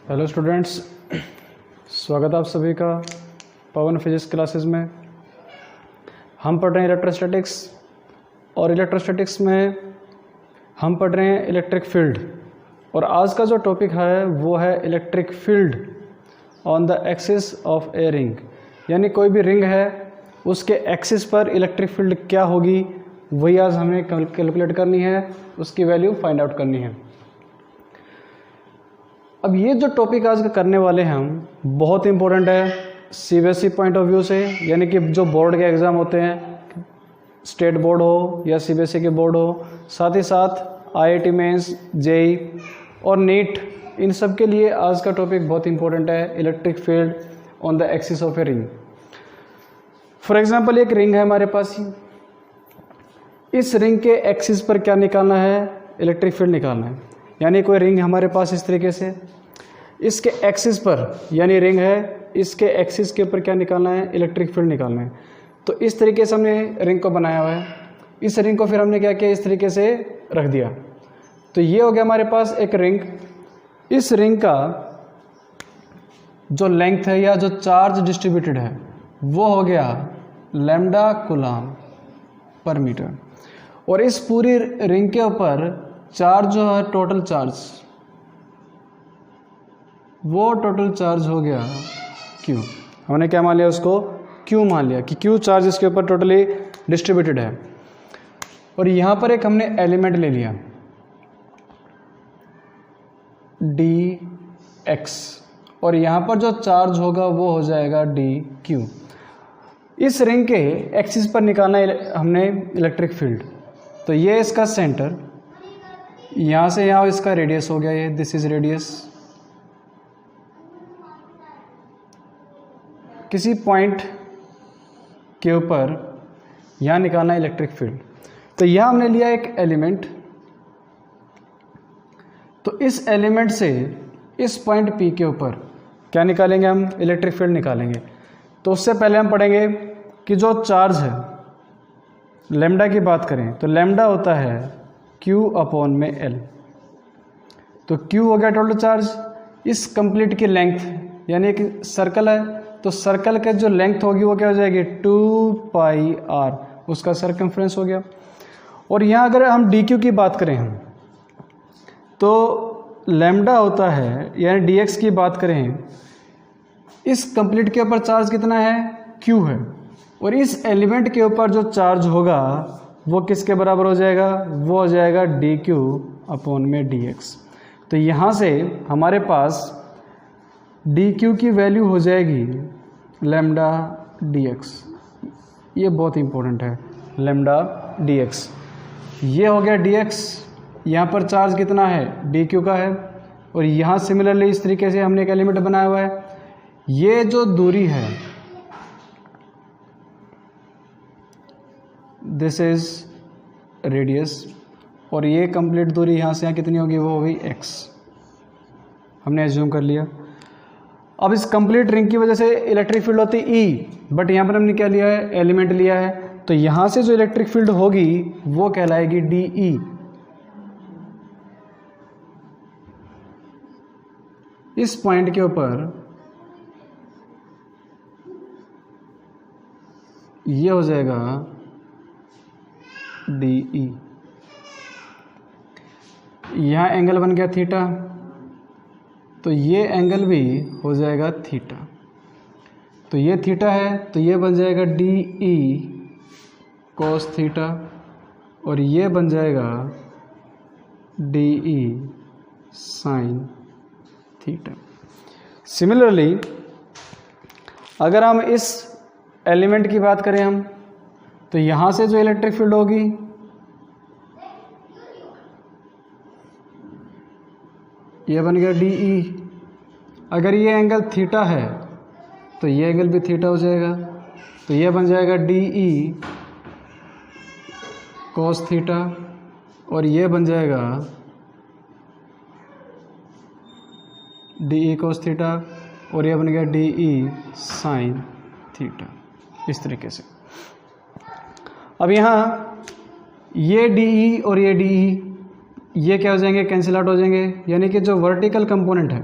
Hello students, स्वागत है आप सभी का पवन फिजिक्स क्लासेस में। हम पढ़ रहे हैं इलेक्ट्रोस्टैटिक्स और इलेक्ट्रोस्टैटिक्स में हम पढ़ रहे हैं इलेक्ट्रिक फील्ड। और आज का जो टॉपिक है वो है electric field on the axis of a ring. यानी कोई भी रिंग है उसके एक्सिस पर इलेक्ट्रिक फील्ड क्या होगी वही आज हमें कैलकुलेट करनी है, उसकी वैल्यू फाइंड आउट करनी है। अब ये जो टॉपिक आज का करने वाले हैं हम बहुत इंपॉर्टेंट है सीबीएसई पॉइंट ऑफ व्यू से। यानी कि जो बोर्ड के एग्ज़ाम होते हैं, स्टेट बोर्ड हो या सीबीएसई के बोर्ड हो, साथ ही साथ आईआईटी मेंस, जेई और नीट, इन सब के लिए आज का टॉपिक बहुत इंपॉर्टेंट है, electric field on the axis of a ring. For example एक रिंग है हमारे पास, इस रिंग के एक्सिस पर क्या निकालना है? इलेक्ट्रिक फील्ड निकालना है। यानी कोई रिंग हमारे पास इस तरीके से, इसके एक्सिस पर, यानी रिंग है, इसके एक्सिस के ऊपर क्या निकालना है? इलेक्ट्रिक फील्ड निकालना है। तो इस तरीके से हमने रिंग को बनाया हुआ है। इस रिंग को फिर हमने क्या किया? इस तरीके से रख दिया। तो ये हो गया हमारे पास एक रिंग। इस रिंग का जो लेंथ है या जो चार्ज डिस्ट्रीब्यूटेड है वो हो गया लैम्डा कूलम पर मीटर। और इस पूरी रिंग के ऊपर चार्ज जो है, टोटल चार्ज, वो टोटल चार्ज हो गया Q। हमने क्या मान लिया? उसको Q मान लिया कि Q चार्ज इसके ऊपर टोटली डिस्ट्रीब्यूटेड है। और यहाँ पर एक हमने एलिमेंट ले लिया dx, और यहाँ पर जो चार्ज होगा वो हो जाएगा dq। इस रिंग के एक्सिस पर निकालना है हमने इलेक्ट्रिक फील्ड। तो ये इसका सेंटर, यहाँ से यहाँ इसका रेडियस हो गया, ये दिस इज रेडियस। किसी पॉइंट के ऊपर यहाँ निकालना है इलेक्ट्रिक फील्ड। तो यहाँ हमने लिया एक एलिमेंट। तो इस एलिमेंट से इस पॉइंट P के ऊपर क्या निकालेंगे? हम इलेक्ट्रिक फील्ड निकालेंगे। तो उससे पहले हम पढ़ेंगे कि जो चार्ज है, लैम्डा की बात करें तो लैम्डा होता है Q/L। तो Q हो गया टोटल चार्ज। इस कंप्लीट की लेंथ, यानी एक सर्कल है तो सर्कल के जो लेंथ होगी वो क्या हो जाएगी? 2πr, उसका सरकमफ्रेंस हो गया। और यहाँ अगर हम dq की बात करें हम, तो लैम्डा होता है, यानी dx की बात करें, इस कंप्लीट के ऊपर चार्ज कितना है? q है। और इस एलिमेंट के ऊपर जो चार्ज होगा वो किसके बराबर हो जाएगा? वो हो जाएगा dq/dx। तो यहाँ से हमारे पास dq की वैल्यू हो जाएगी लैम्डा dx। ये बहुत इंपॉर्टेंट है, लैम्डा dx। ये हो गया dx। यहाँ पर चार्ज कितना है? dq का है। और यहाँ सिमिलरली इस तरीके से हमने एक एलिमेंट बनाया हुआ है। ये जो दूरी है, दिस इज रेडियस, और ये कंप्लीट दूरी यहाँ से यहाँ कितनी होगी? वो होगी x। हमने एज्यूम कर लिया। अब इस कंप्लीट रिंग की वजह से इलेक्ट्रिक फील्ड होती है E, बट यहाँ पर हमने क्या लिया है? एलिमेंट लिया है। तो यहाँ से जो इलेक्ट्रिक फील्ड होगी वो कहलाएगी DE। इस पॉइंट के ऊपर ये हो जाएगा DE। यहाँ एंगल बन गया थीटा, तो ये एंगल भी हो जाएगा थीटा। तो ये थीटा है तो ये बन जाएगा DE cos थीटा, और ये बन जाएगा DE sin थीटा। सिमिलरली अगर हम इस एलिमेंट की बात करें हम, तो यहाँ से जो इलेक्ट्रिक फील्ड होगी ये बन गया DE। अगर ये एंगल थीटा है तो ये एंगल भी थीटा हो जाएगा। तो ये बन जाएगा DE cos थीटा, और ये बन जाएगा DE cos थीटा, और ये बन गया DE sin थीटा। इस तरीके से अब यहाँ ये DE और ये DE ये क्या हो जाएंगे? कैंसिल आउट हो जाएंगे। यानी कि जो वर्टिकल कंपोनेंट है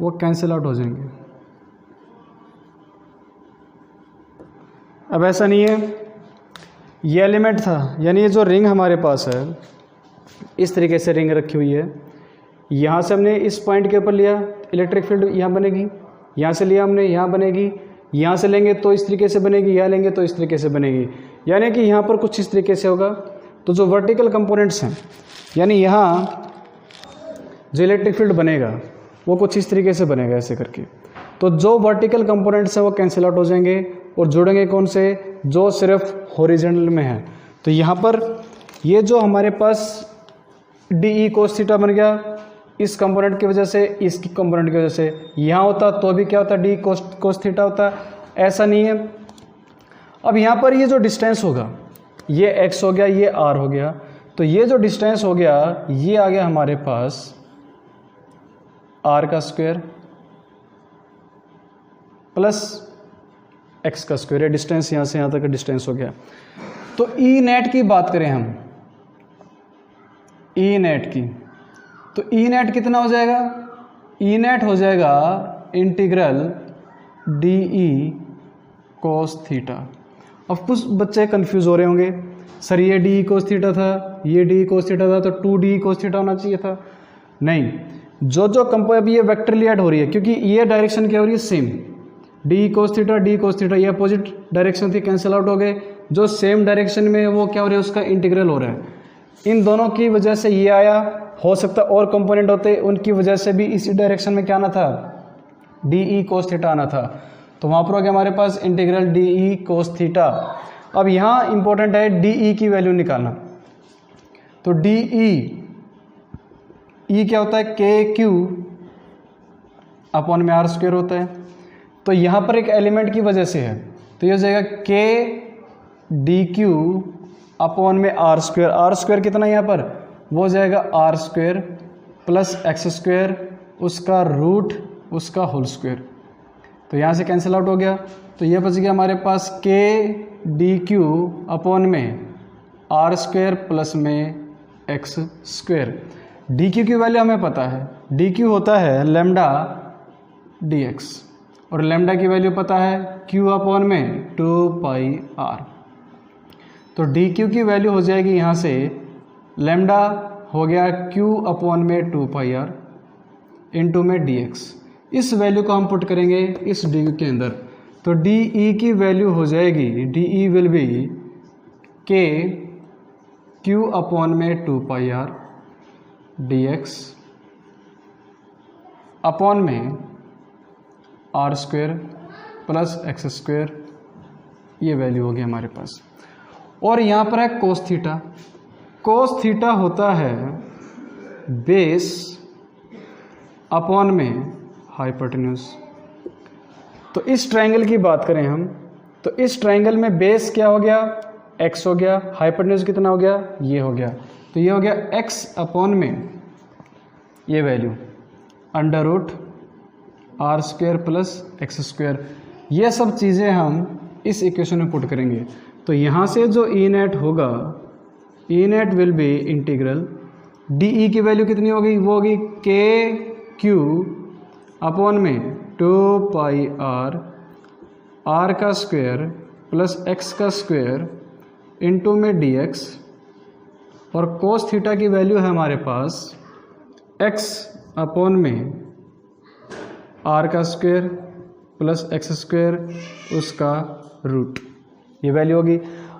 वो कैंसिल आउट हो जाएंगे। अब ऐसा नहीं है, ये एलिमेंट था, यानी ये जो रिंग हमारे पास है, इस तरीके से रिंग रखी हुई है, यहाँ से हमने इस पॉइंट के ऊपर लिया, इलेक्ट्रिक फील्ड यहाँ बनेगी, यहाँ से लिया हमने, यहाँ बनेगी, यहाँ से लेंगे तो इस तरीके से बनेगी, यहाँ लेंगे तो इस तरीके से बनेगी, यानी कि यहाँ पर कुछ इस तरीके से होगा। तो जो वर्टिकल कंपोनेंट्स हैं, यानी यहाँ जो इलेक्ट्रिक फील्ड बनेगा वो कुछ इस तरीके से बनेगा ऐसे करके। तो जो वर्टिकल कंपोनेंट्स हैं वो कैंसिल आउट हो जाएंगे और जुड़ेंगे कौन से, जो सिर्फ हॉरिजॉन्टल में है। तो यहाँ पर ये जो हमारे पास डी ई कोस थीटा बन गया इस कंपोनेंट की वजह से, इस कंपोनेंट की वजह से, यहाँ होता तो भी क्या होता, डी कोस थीटा होता, ऐसा नहीं है। अब यहाँ पर ये जो डिस्टेंस होगा, ये x हो गया, ये r हो गया, तो ये जो डिस्टेंस हो गया ये आ गया हमारे पास r का स्क्वायर प्लस x का स्क्वायर, डिस्टेंस यहाँ से यहाँ तक का डिस्टेंस हो गया। तो ई नेट की बात करें हम, ई नेट की, तो ई नेट कितना हो जाएगा, ई नेट हो जाएगा integral D E cos theta. अब कुछ बच्चे कंफ्यूज हो रहे होंगे, सर ये डी ई कोस थीटा था, ये डी ई कोस थीटा था, तो 2d कोस थीटा होना चाहिए था। नहीं, जो जो कंपो अभी ये वेक्टरली ऐड हो रही है, क्योंकि ये डायरेक्शन क्या हो रही है, same, d cos theta d cos theta, ये अपोजिट डायरेक्शन थी, कैंसिल आउट हो गए। जो सेम डायरेक्शन में है वो क्या हो रहा है, उसका इंटीग्रल हो रहा है। इन दोनों की वजह से ये आया, हो सकता है और कंपोनेंट होते उनकी वजह से भी इसी डायरेक्शन में क्या आना था, डी ई कोस थीटा आना था। तो वहाँ पर हो गया हमारे पास integral D E cos theta. अब यहाँ इंपॉर्टेंट है डी ई की वैल्यू निकालना। तो डी ई क्या होता है, के क्यू अपॉन में आर स्क्वायर होता है। तो यहाँ पर एक एलिमेंट की वजह से है, तो ये हो जाएगा के डी क्यू अपॉन में आर स्क्वायर। आर स्क्वायर कितना यहाँ पर, वो हो जाएगा R square plus X square, उसका रूट, उसका होल स्क्वायर। तो यहाँ से कैंसिल आउट हो गया, तो ये बच गया हमारे पास के डी क्यू अपॉन में आर स्क्वायर प्लस में एक्स स्क्वायर। डी क्यू की वैल्यू हमें पता है, डी क्यू होता है लेमडा डी एक्स, और लेमडा की वैल्यू पता है क्यू अपॉन में 2 पाई आर। तो डी क्यू की वैल्यू हो जाएगी यहाँ से, लेमडा हो गया क्यू अपॉन में 2 पाई आर इंटू में डी एक्स। इस वैल्यू को हम पुट करेंगे इस डी के अंदर, तो डी ई की वैल्यू हो जाएगी, D E will be K Q upon में 2 pi R D X upon में R square plus X square, ये वैल्यू होगी हमारे पास। और यहाँ पर है कोस थीटा। कोस थीटा होता है बेस अपॉन में हाइपोटेन्यूज। तो इस ट्रायंगल की बात करें हम, तो इस ट्रायंगल में बेस क्या हो गया, x हो गया, हाइपोटेन्यूज कितना हो गया, ये हो गया। तो ये हो गया x अपॉन में ये value under root R square plus X square. ये सब चीज़ें हम इस इक्वेशन में पुट करेंगे। तो यहाँ से जो ई नेट होगा, E net will be integral D E की वैल्यू कितनी होगी, वो होगी के क्यू अपॉन में 2 पाई आर, आर का स्क्वायर प्लस एक्स का स्क्वायर इंटू में डी एक्स, और कोस थीटा की वैल्यू है हमारे पास x अपॉन में आर का स्क्वायर प्लस एक्स स्क्वायर, उसका रूट, ये वैल्यू होगी।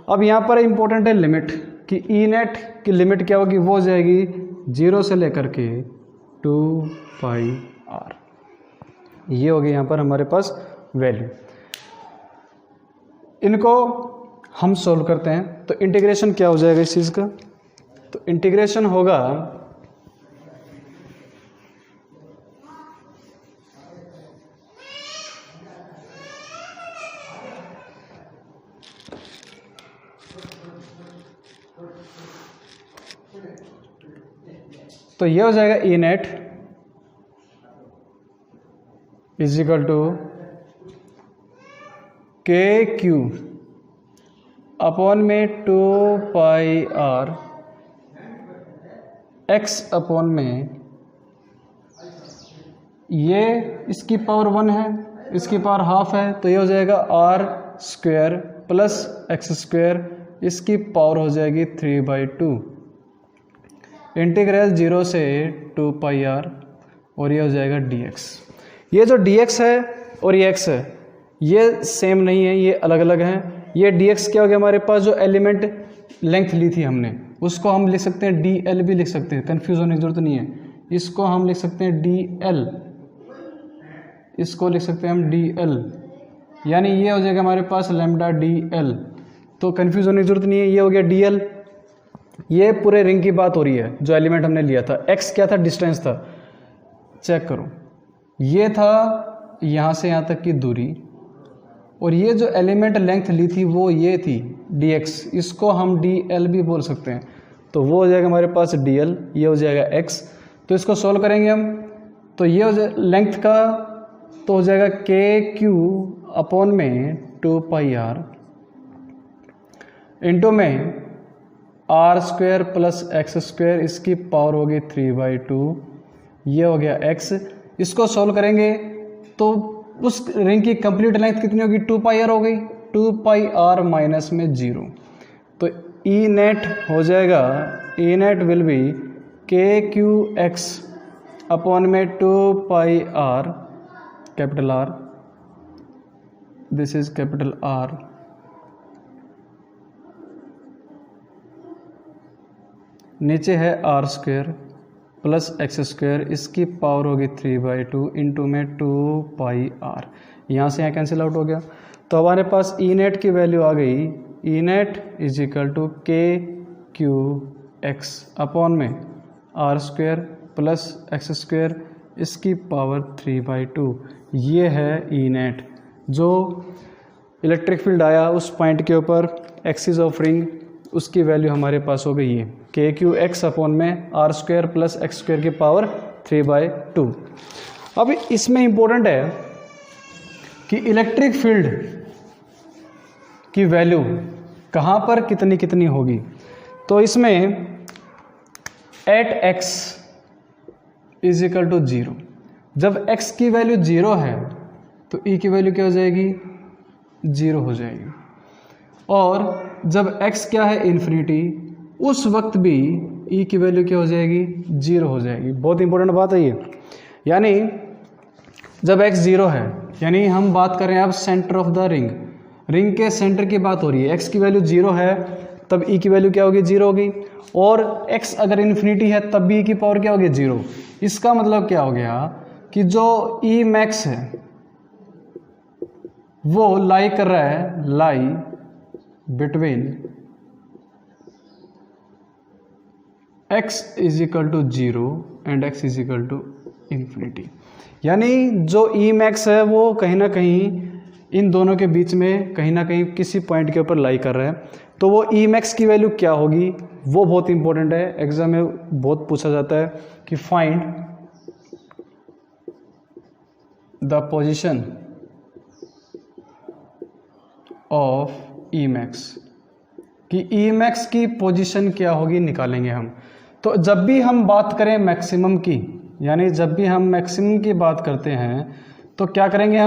अब यहाँ पर इम्पोर्टेंट है लिमिट, कि ई नेट की लिमिट क्या होगी, वो हो जाएगी 0 से लेकर के 2 पाई आर, ये होगी यहाँ पर हमारे पास वैल्यू। इनको हम सॉल्व करते हैं, तो इंटीग्रेशन क्या हो जाएगा इस चीज़ का, तो इंटीग्रेशन होगा तो ये हो जाएगा E net is equal to के क्यू अपॉन में 2 पाई आर एक्स अपॉन में ये इसकी पावर 1 है, इसकी पावर हाफ है, तो ये हो जाएगा R square plus X square, इसकी पावर हो जाएगी 3/2। इंटीग्रल 0 से 2 पाई आर, और ये हो जाएगा dx। ये जो dx है और ये x है ये सेम नहीं है, ये अलग अलग हैं। ये dx क्या हो गया हमारे पास, जो एलिमेंट लेंथ ली थी हमने उसको हम लिख सकते हैं dl भी लिख सकते हैं, कन्फ्यूज होने की जरूरत नहीं है। इसको हम लिख सकते हैं dl, इसको लिख सकते हैं हम dl, यानी ये हो जाएगा हमारे पास लैम्डा dl। तो कन्फ्यूज होने की जरूरत नहीं है, ये हो गया dl। ये पूरे रिंग की बात हो रही है, जो एलिमेंट हमने लिया था। x क्या था, डिस्टेंस था, चेक करो, ये था यहाँ से यहाँ तक की दूरी, और ये जो एलिमेंट लेंथ ली थी वो ये थी dx, इसको हम dl भी बोल सकते हैं। तो वो हो जाएगा हमारे पास dl, ये हो जाएगा x। तो इसको सॉल्व करेंगे हम, तो ये हो जाए लेंथ का, तो हो जाएगा KQ अपॉन में 2 पाई आर इंटू में R square plus X square, इसकी पावर होगी 3/2, ये हो गया x। इसको सॉल्व करेंगे तो उस रिंग की कंप्लीट लेंथ कितनी होगी, 2 पाई आर हो गई, 2 पाई आर माइनस में 0। तो ई नेट हो जाएगा, E net will be KQX upon में 2 pi R, capital R, this is capital R, नीचे है R square plus X square, इसकी पावर होगी 3/2 इंटू में 2 पाई आर, यहाँ से यहाँ कैंसिल आउट हो गया। तो हमारे पास ई नेट की वैल्यू आ गई, E net is equal to KQX upon में R square plus X square, इसकी पावर 3/2, ये है ई नेट। जो इलेक्ट्रिक फील्ड आया उस पॉइंट के ऊपर एक्सिस ऑफ रिंग, उसकी वैल्यू हमारे पास हो गई है KQX अपॉन में R square plus X square की पावर 3/2। अब इसमें इंपॉर्टेंट है कि इलेक्ट्रिक फील्ड की वैल्यू कहाँ पर कितनी कितनी होगी। तो इसमें at x is equal to 0, जब x की वैल्यू 0 है तो e की वैल्यू क्या हो जाएगी, 0 हो जाएगी। और जब x क्या है, इन्फिनिटी, उस वक्त भी e की वैल्यू क्या हो जाएगी, 0 हो जाएगी। बहुत इंपॉर्टेंट बात है ये, यानी जब x 0 है, यानी हम बात कर रहे हैं अब centre of the ring, ring के सेंटर की बात हो रही है, x की वैल्यू 0 है तब e की वैल्यू क्या होगी, 0 होगी। और x अगर इन्फिनिटी है तब भी e की पावर क्या होगी, 0। इसका मतलब क्या हो गया कि जो e मैक्स है वो लाई कर रहा है, lie between x is equal to 0 and x is equal to infinity. यानी जो ई मैक्स है वो कहीं ना कहीं इन दोनों के बीच में कहीं ना कहीं किसी पॉइंट के ऊपर लाई कर रहा है। तो वो ई मैक्स की वैल्यू क्या होगी, वो बहुत इंपॉर्टेंट है, एग्जाम में बहुत पूछा जाता है कि find the position of E max, कि ई मैक्स की पोजीशन क्या होगी निकालेंगे हम। तो जब भी हम बात करें मैक्सिमम की, यानी जब भी हम मैक्सिमम की बात करते हैं तो क्या करेंगे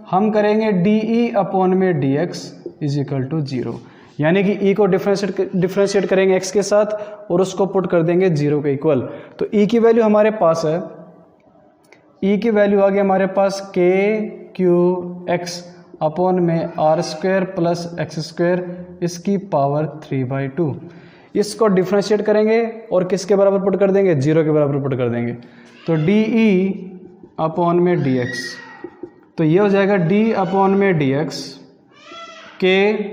हम करेंगे डी अपॉन में D X is equal to 0, यानी कि ई को डिफ्रेंशिएट करेंगे एक्स के साथ और उसको पुट कर देंगे 0 के इक्वल। तो ई की वैल्यू हमारे पास है, ई की वैल्यू आ गई हमारे पास KQX अपॉन में R square plus X square, इसकी पावर 3/2। इसको डिफ्रेंशिएट करेंगे और किसके बराबर पुट कर देंगे, 0 के बराबर पुट कर देंगे। तो DE अपॉन में DX, तो ये हो जाएगा D अपॉन में DX KQX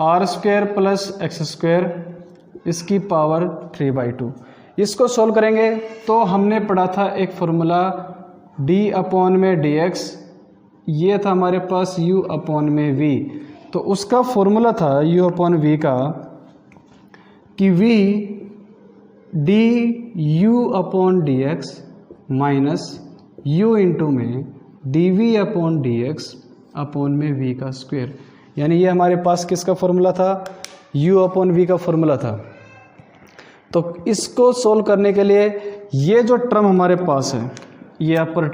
R square plus X square, इसकी पावर 3/2। इसको सॉल्व करेंगे तो हमने पढ़ा था एक फॉर्मूला D अपॉन में DX, ये था हमारे पास U अपॉन में V। तो उसका फॉर्मूला था U अपॉन V का कि V DU upon DX minus U into में DV अपॉन DX अपॉन में V का स्क्वायर, यानी ये हमारे पास किसका फॉर्मूला था, U अपॉन V का फॉर्मूला था। तो इसको सोल्व करने के लिए ये जो टर्म हमारे पास है, ये अपर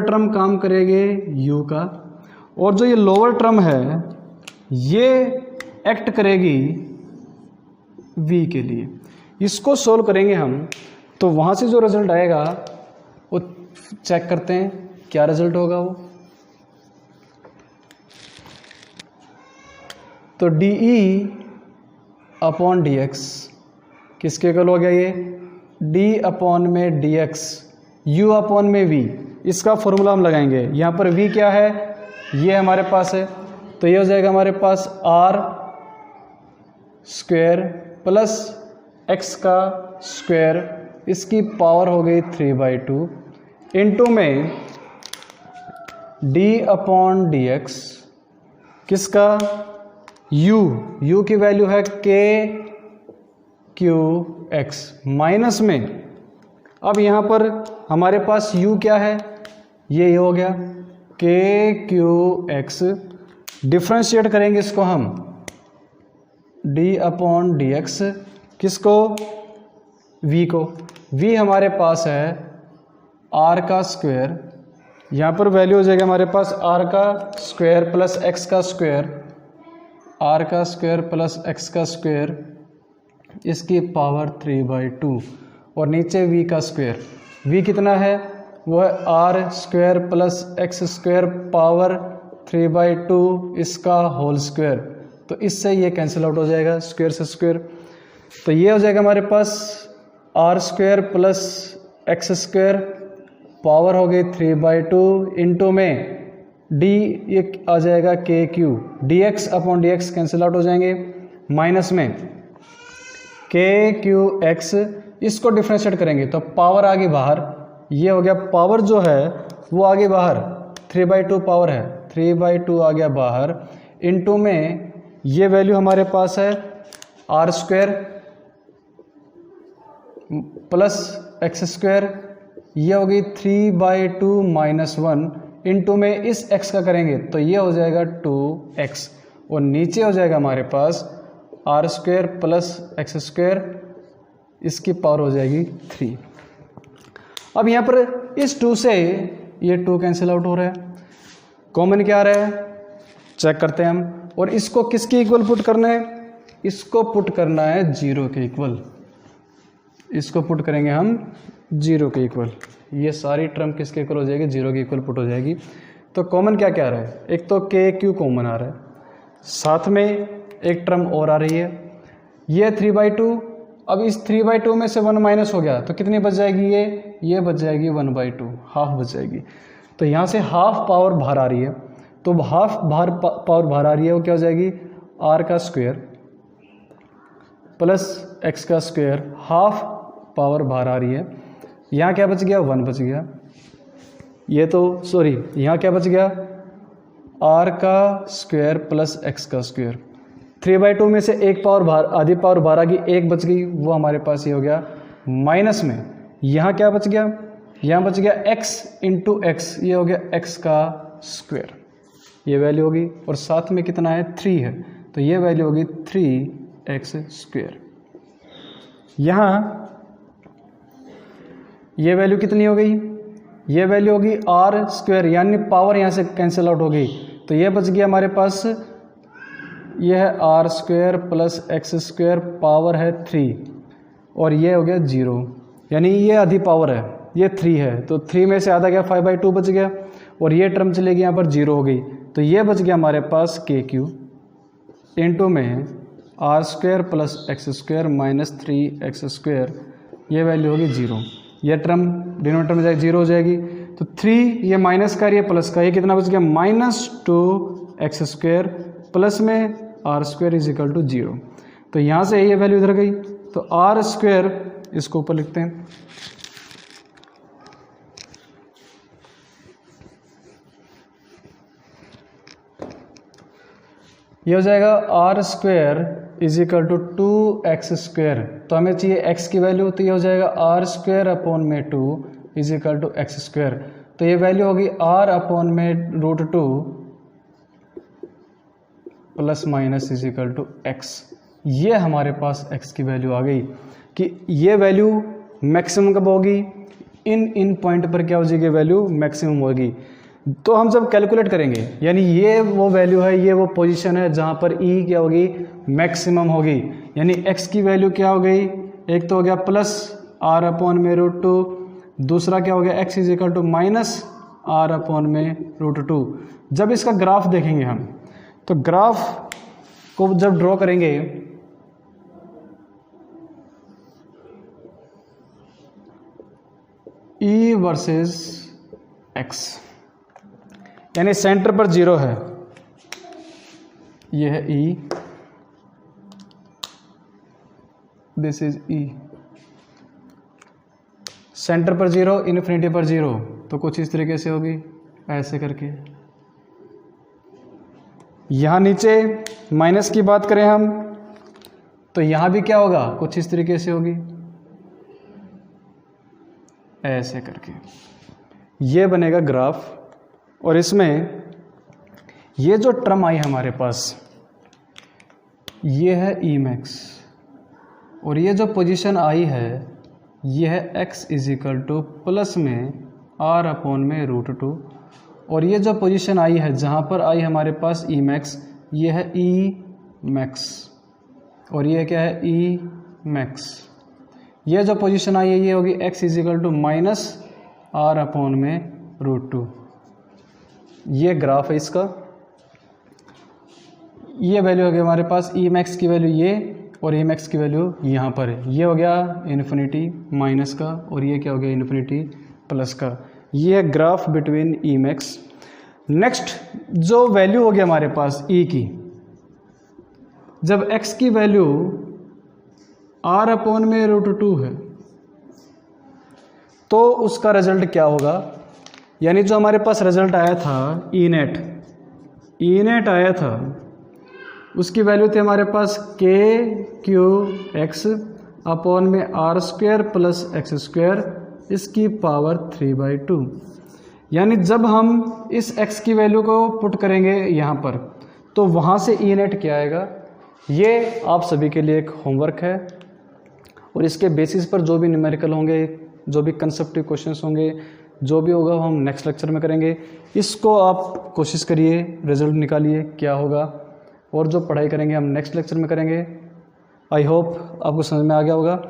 टर्म काम करेगी u का, और जो ये लोअर टर्म है ये एक्ट करेगी v के लिए। इसको सोल्व करेंगे हम, तो वहाँ से जो रिजल्ट आएगा वो चेक करते हैं क्या रिजल्ट होगा वो। तो dE अपॉन dx किसके इक्वल हो गया, ये d अपॉन में dx u अपॉन में v, इसका फॉर्मूला हम लगाएंगे। यहाँ पर v क्या है, ये हमारे पास है, तो ये हो जाएगा हमारे पास r स्क्वायर प्लस x का स्क्वायर, इसकी पावर हो गई 3/2 इंटू में d अपॉन dx किसका, u की वैल्यू है k q x माइनस में, अब यहाँ पर हमारे पास u क्या है, ये हो गया k q x, डिफ्रेंशिएट करेंगे इसको हम d अपॉन dx, किसको, v को, v हमारे पास है r का स्क्वायर, यहाँ पर वैल्यू हो जाएगा हमारे पास r का स्क्वायर प्लस x का स्क्वायर, r का स्क्वायर प्लस x का स्क्वायर, इसकी पावर 3/2, और नीचे v का स्क्वायर, v कितना है, वो है r square plus x square power 3/2 इसका होल स्क्वायर, तो इससे ये कैंसिल आउट हो जाएगा स्क्वायर से स्क्वायर। तो ये हो जाएगा हमारे पास r square plus x square power हो गई 3/2 इंटू में d, ये आ जाएगा k q, dx upon dx cancel out हो जाएंगे, माइनस में k q x, इसको डिफ्रेंशिएट करेंगे तो पावर आ गई बाहर, ये हो गया पावर जो है वो आ गई बाहर, 3/2 पावर है, 3/2 आ गया बाहर, इंटू में ये वैल्यू हमारे पास है r square plus x square, ये हो गई 3/2 माइनस 1 इंटू में इस x का करेंगे तो ये हो जाएगा 2x, और नीचे हो जाएगा हमारे पास r square plus x square, इसकी पावर हो जाएगी 3। अब यहाँ पर इस 2 से ये 2 कैंसिल आउट हो रहा है, कॉमन क्या आ रहा है चेक करते हैं हम, और इसको किसके इक्वल पुट करना है, इसको पुट करना है 0 के इक्वल, इसको पुट करेंगे हम 0 के इक्वल, ये सारी टर्म किसके इक्वल हो जाएगी, 0 के इक्वल पुट हो जाएगी। तो कॉमन क्या क्या आ रहा है, एक तो के क्यू कॉमन आ रहा है, साथ में एक टर्म और आ रही है, ये 3/2, अब इस 3/2 में से 1 माइनस हो गया तो कितनी बच जाएगी, ये बच जाएगी 1/2, हाफ बच जाएगी। तो यहाँ से हाफ पावर बाहर आ रही है, तो हाफ पावर बाहर आ रही है, वो क्या हो जाएगी, r का स्क्वायर प्लस x का स्क्वायर, हाफ पावर बाहर आ रही है, यहाँ क्या बच गया, 1 बच गया, ये तो सॉरी यहाँ क्या बच गया, r का स्क्वायर प्लस x का स्क्वायर, 3/2 में से एक पावर बाहर, आधी पावर बाहर आ गई, एक बच गई, वो हमारे पास ये हो गया माइनस में, यहाँ क्या बच गया, यहाँ बच गया x इंटू एक्स, ये हो गया x का स्क्वायर, ये वैल्यू होगी, और साथ में कितना है 3 है, तो ये वैल्यू होगी 3x स्क्वायर। यहाँ ये वैल्यू कितनी हो गई, ये वैल्यू होगी r स्क्वायर, यानी पावर यहाँ से कैंसिल आउट हो गई, तो ये बच गया हमारे पास, ये है r square plus x square, power है 3, और ये हो गया 0, यानी ये आधी पावर है, ये 3 है, तो 3 में से आधा गया 5/2 बच गया, और ये टर्म चलेगी यहाँ पर 0 हो गई, तो ये बच गया हमारे पास के क्यू इंटू में r square plus x square minus 3x square, ये वैल्यू होगी 0, ये टर्म डिनोमिनेटर में जाएगी 0 हो जाएगी, तो 3 ये माइनस का, ये प्लस का, ये कितना बच गया -2x स्क्वायर प्लस में r square is equal to 0, तो यहाँ से ये वैल्यू इधर गई, तो r स्क्वायर इसको ऊपर लिखते हैं, ये हो जाएगा r square is equal to 2x square, तो हमें चाहिए x की वैल्यू, तो ये हो जाएगा r स्क्वायर अपॉन में 2 is equal to x square, तो ये वैल्यू होगी r अपॉन में √2 plus minus is equal to x, ये हमारे पास x की वैल्यू आ गई कि ये वैल्यू मैक्सिमम कब होगी, इन पॉइंट पर क्या हो जाएगी, वैल्यू मैक्सिमम होगी। तो हम जब कैलकुलेट करेंगे, यानी ये वो वैल्यू है, ये वो पोजीशन है जहाँ पर e क्या होगी, मैक्सिमम होगी। यानी x की वैल्यू क्या हो गई, एक तो हो गया प्लस r अपॉन में √2, दूसरा क्या हो गया x is equal to minus r upon में √2। जब इसका ग्राफ देखेंगे हम, तो ग्राफ को जब ड्रॉ करेंगे, e वर्सेस x, यानी सेंटर पर 0 है, ये है e, this is e, centre पर 0, इन्फिनिटी पर 0, तो कुछ इस तरीके से होगी, ऐसे करके। यहाँ नीचे माइनस की बात करें हम, तो यहाँ भी क्या होगा, कुछ इस तरीके से होगी, ऐसे करके। ये बनेगा ग्राफ, और इसमें ये जो टर्म आई हमारे पास, ये है ई मैक्स, और ये जो पोजीशन आई है ये है x is equal two plus में r अपॉन में √2, और ये जो पोजीशन आई है जहाँ पर आई हमारे पास ई मैक्स, ये है ई मैक्स, और ये क्या है ई मैक्स। ये जो पोजीशन आई है ये होगी x is equal to minus r upon में √2। ये ग्राफ है इसका, ये वैल्यू हो गई हमारे पास ई मैक्स की वैल्यू ये, और ई मैक्स की वैल्यू यहाँ पर है। ये हो गया इन्फिनिटी माइनस का, और ये क्या हो गया इन्फिनिटी प्लस का। ये है graph between E max. Next जो वैल्यू हो गया हमारे पास ई की, जब x की वैल्यू r अपॉन में √2 है, तो उसका रिजल्ट क्या होगा, यानी जो हमारे पास रिजल्ट आया था ई नेट आया था, उसकी वैल्यू थी हमारे पास k3x अपॉन में r² प्लस x², इसकी पावर 3/2। यानी जब हम इस x की वैल्यू को पुट करेंगे यहाँ पर, तो वहाँ से ई नेट क्या आएगा, ये आप सभी के लिए एक होमवर्क है, और इसके बेसिस पर जो भी न्यूमेरिकल होंगे, जो भी कंसेप्टिव क्वेश्चंस होंगे, जो भी होगा हम नेक्स्ट लेक्चर में करेंगे। इसको आप कोशिश करिए, रिजल्ट निकालिए क्या होगा, और जो पढ़ाई करेंगे हम नेक्स्ट लेक्चर में करेंगे। आई होप आपको समझ में आ गया होगा,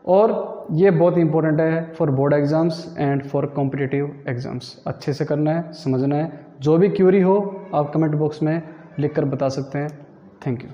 और ये बहुत इंपॉर्टेंट है for board exams and for competitive exams. अच्छे से करना है, समझना है। जो भी क्यूरी हो आप कमेंट बॉक्स में लिख कर बता सकते हैं। Thank you.